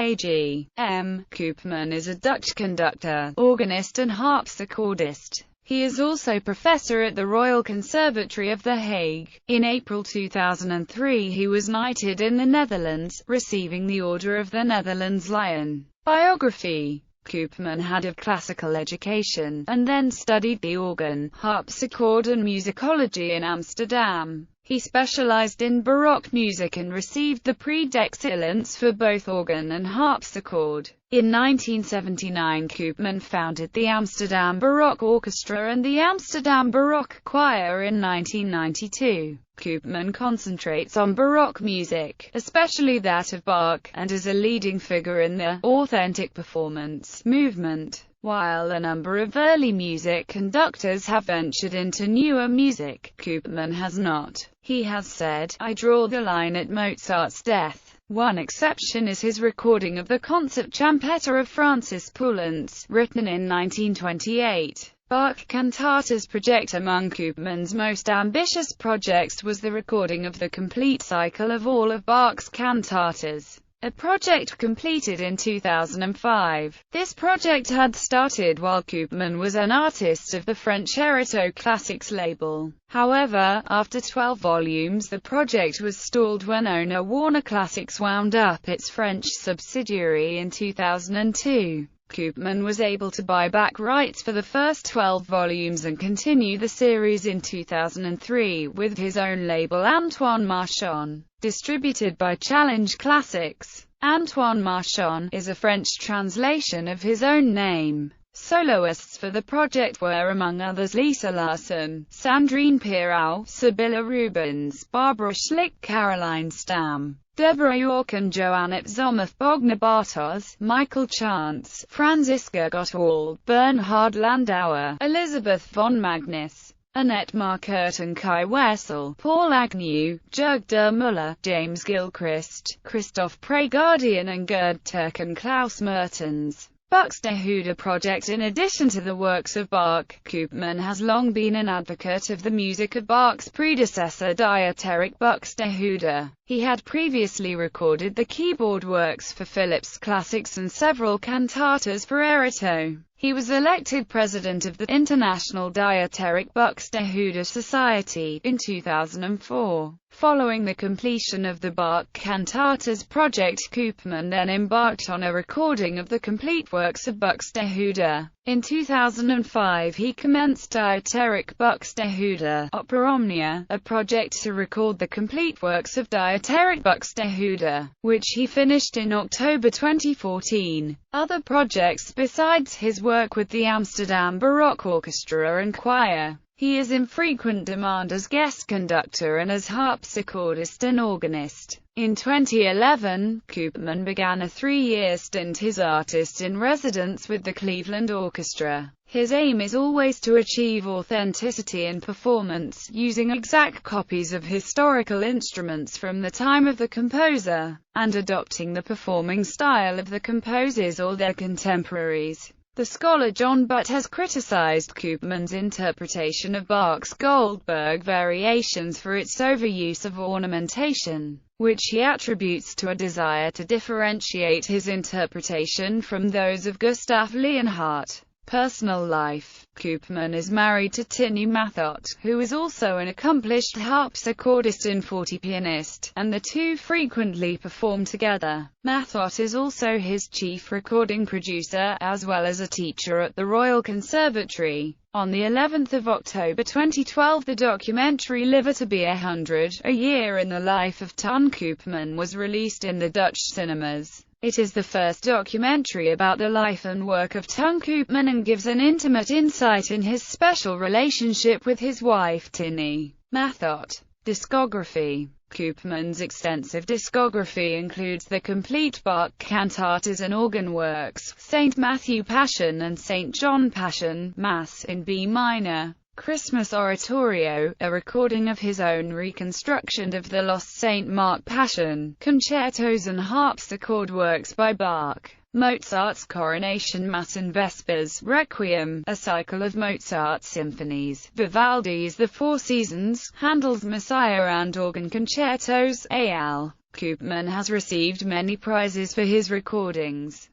A.G.M. Koopman is a Dutch conductor, organist and harpsichordist. He is also professor at the Royal Conservatory of The Hague. In April 2003 he was knighted in the Netherlands, receiving the Order of the Netherlands Lion. Biography. Koopman had a classical education, and then studied the organ, harpsichord and musicology in Amsterdam. He specialized in Baroque music and received the Prix d'Excellence for both organ and harpsichord. In 1979 Koopman founded the Amsterdam Baroque Orchestra and the Amsterdam Baroque Choir in 1992. Koopman concentrates on Baroque music, especially that of Bach, and is a leading figure in the authentic performance movement. While a number of early music conductors have ventured into newer music, Koopman has not. He has said, "I draw the line at Mozart's death." One exception is his recording of the Concert Champetta of Francis Poulenc, written in 1928. Bach cantatas project. Among Koopman's most ambitious projects was the recording of the complete cycle of all of Bach's cantatas, a project completed in 2005. This project had started while Koopman was an artist of the French Hériteau Classics label. However, after 12 volumes the project was stalled when owner Warner Classics wound up its French subsidiary in 2002. Koopman was able to buy back rights for the first 12 volumes and continue the series in 2003 with his own label Antoine Marshawn, distributed by Challenge Classics. Antoine Marshawn is a French translation of his own name. Soloists for the project were among others Lisa Larson, Sandrine Pirau, Sibylla Rubens, Barbara Schlick, Caroline Stamm, Deborah York and Joannette Zomuth, Bogner Bartos, Michael Chance, Franziska Gottwald, Bernhard Landauer, Elizabeth von Magnus, Annette Marquardt and Kai Wessel, Paul Agnew, Jug de Muller, James Gilchrist, Christoph Pregardian and Gerd Turk and Klaus Mertens. Buxtehude project. In addition to the works of Bach, Koopman has long been an advocate of the music of Bach's predecessor Dieterich Buxtehude. He had previously recorded the keyboard works for Philips Classics and several cantatas for Hériteau. He was elected president of the International Dieterich Buxtehude Society in 2004. Following the completion of the Bach cantatas project, Koopman then embarked on a recording of the complete works of Buxtehude. In 2005 he commenced Dieterich Buxtehude Opera Omnia, a project to record the complete works of Dieterich Buxtehude, which he finished in October 2014. Other projects besides his work with the Amsterdam Baroque Orchestra and Choir. He is in frequent demand as guest conductor and as harpsichordist and organist. In 2011, Koopman began a 3-year stint as artist-in-residence with the Cleveland Orchestra. His aim is always to achieve authenticity in performance, using exact copies of historical instruments from the time of the composer, and adopting the performing style of the composers or their contemporaries. The scholar John Butt has criticized Koopman's interpretation of Bach's Goldberg variations for its overuse of ornamentation, which he attributes to a desire to differentiate his interpretation from those of Gustav Leonhardt. Personal life. Koopman is married to Tinny Mathot, who is also an accomplished harpsichordist and forte pianist, and the two frequently perform together. Mathot is also his chief recording producer, as well as a teacher at the Royal Conservatory. On the 11th of October 2012 the documentary Live to be 100, A Year in the Life of Ton Koopman was released in the Dutch cinemas. It is the first documentary about the life and work of Ton Koopman and gives an intimate insight in his special relationship with his wife Tinny Mathot. Discography. Koopman's extensive discography includes the complete Bach cantatas and organ works, St. Matthew Passion and St. John Passion, Mass in B minor, Christmas Oratorio, a recording of his own reconstruction of the Lost St. Mark Passion, concertos and harpsichord works by Bach, Mozart's Coronation Mass and Vespers, Requiem, a cycle of Mozart symphonies, Vivaldi's The Four Seasons, Handel's Messiah and organ concertos, A.L. Koopman has received many prizes for his recordings.